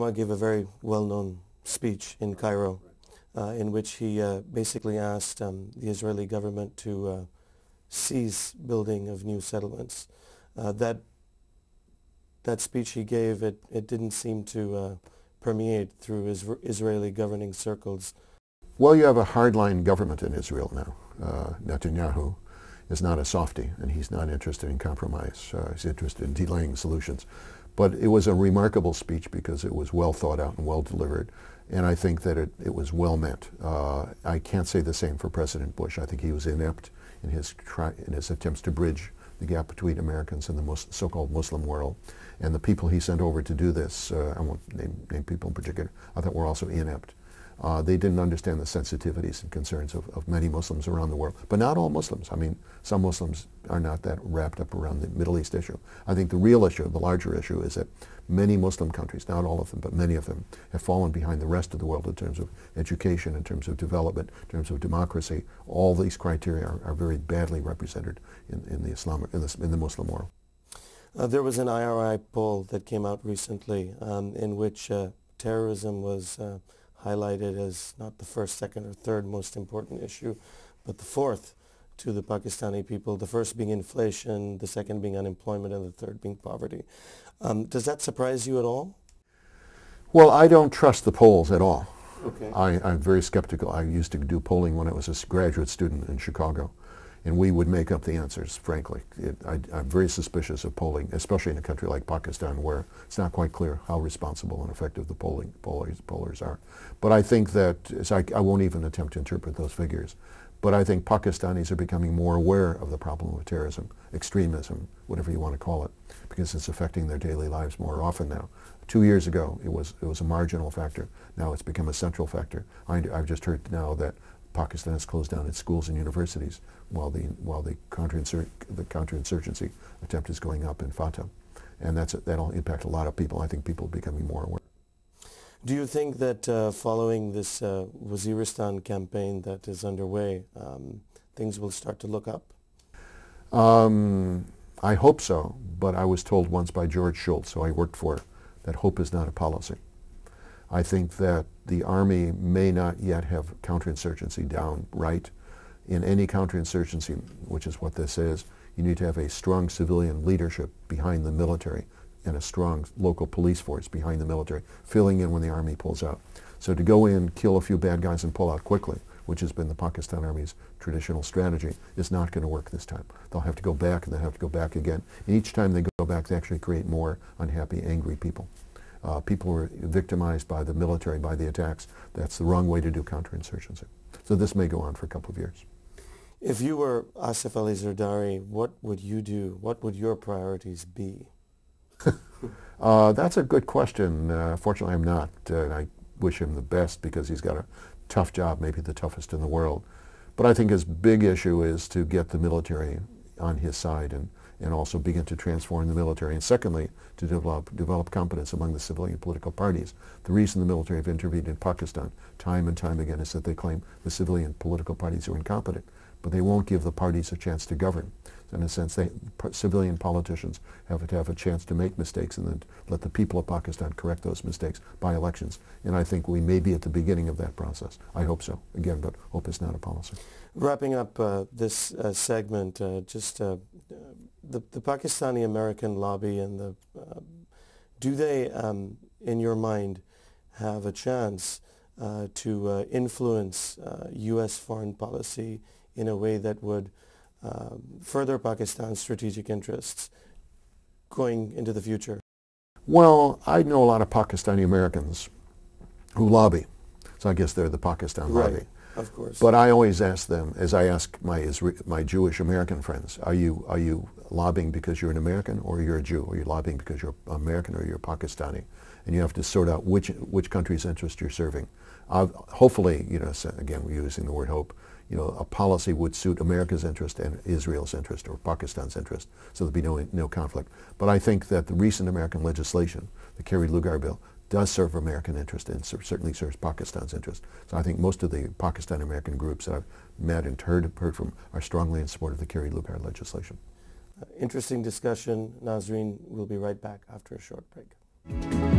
Obama gave a very well-known speech in Cairo in which he basically asked the Israeli government to cease building of new settlements. That speech he gave, it didn't seem to permeate through Israeli governing circles. Well, you have a hardline government in Israel now. Netanyahu is not a softie, and he's not interested in compromise. He's interested in delaying solutions. But it was a remarkable speech because it was well thought out and well delivered, and I think that it was well meant. I can't say the same for President Bush. I think he was inept in his attempts to bridge the gap between Americans and the so-called Muslim world. And the people he sent over to do this, I won't name people in particular, I thought were also inept. They didn't understand the sensitivities and concerns of many Muslims around the world, but not all Muslims. I mean, some Muslims are not that wrapped up around the Middle East issue. I think the real issue, the larger issue, is that many Muslim countries, not all of them, but many of them, have fallen behind the rest of the world in terms of education, in terms of development, in terms of democracy. All these criteria are very badly represented in the Muslim world. There was an IRI poll that came out recently in which terrorism was highlighted as not the first, second, or third most important issue, but the fourth to the Pakistani people, the first being inflation, the second being unemployment, and the third being poverty. Does that surprise you at all? Well, I don't trust the polls at all. Okay. I'm very skeptical. I used to do polling when I was a graduate student in Chicago, and we would make up the answers, frankly. I'm very suspicious of polling, especially in a country like Pakistan, where it's not quite clear how responsible and effective the pollers are. But I think that, I won't even attempt to interpret those figures, but I think Pakistanis are becoming more aware of the problem of terrorism, extremism, whatever you want to call it, because it's affecting their daily lives more often now. 2 years ago, it was a marginal factor. Now it's become a central factor. I've just heard now that Pakistan has closed down its schools and universities while the counterinsurgency attempt is going up in Fatah, and that'll impact a lot of people. I think people are becoming more aware. Do you think that following this Waziristan campaign that is underway, things will start to look up? I hope so, but I was told once by George Shultz, who I worked for, that hope is not a policy. I think that the army may not yet have counterinsurgency down right. In any counterinsurgency, which is what this is, you need to have a strong civilian leadership behind the military and a strong local police force behind the military, filling in when the army pulls out. So to go in, kill a few bad guys and pull out quickly, which has been the Pakistan Army's traditional strategy, is not going to work this time. They'll have to go back and they'll have to go back again. And each time they go back, they actually create more unhappy, angry people. People were victimized by the military, by the attacks. That's the wrong way to do counterinsurgency. So this may go on for a couple of years. If you were Asif Ali Zardari, what would you do? What would your priorities be? That's a good question. Fortunately, I'm not. I wish him the best because he's got a tough job, maybe the toughest in the world. But I think his big issue is to get the military on his side and also begin to transform the military. And secondly, to develop competence among the civilian political parties. The reason the military have intervened in Pakistan time and time again is that they claim the civilian political parties are incompetent, but they won't give the parties a chance to govern. In a sense, civilian politicians have to have a chance to make mistakes and then let the people of Pakistan correct those mistakes by elections. And I think we may be at the beginning of that process. I hope so. Again, but hope is not a policy. Wrapping up this segment, the Pakistani-American lobby and do they, in your mind, have a chance to influence U.S. foreign policy in a way that would further Pakistan's strategic interests going into the future? Well, I know a lot of Pakistani Americans who lobby, so I guess they're the Pakistan lobby. Of course. But I always ask them, as I ask my Jewish American friends, are you lobbying because you're an American or you're a Jew? Are you lobbying because you're American or you're Pakistani? And you have to sort out which country's interest you're serving. Hopefully, again, we're using the word hope, a policy would suit America's interest and Israel's interest or Pakistan's interest, so there'd be no conflict. But I think that the recent American legislation, the Kerry-Lugar bill, does serve American interest and certainly serves Pakistan's interest. So I think most of the Pakistan-American groups that I've met and heard from are strongly in support of the Kerry-Lugar legislation. Interesting discussion. Nazreen, we'll be right back after a short break.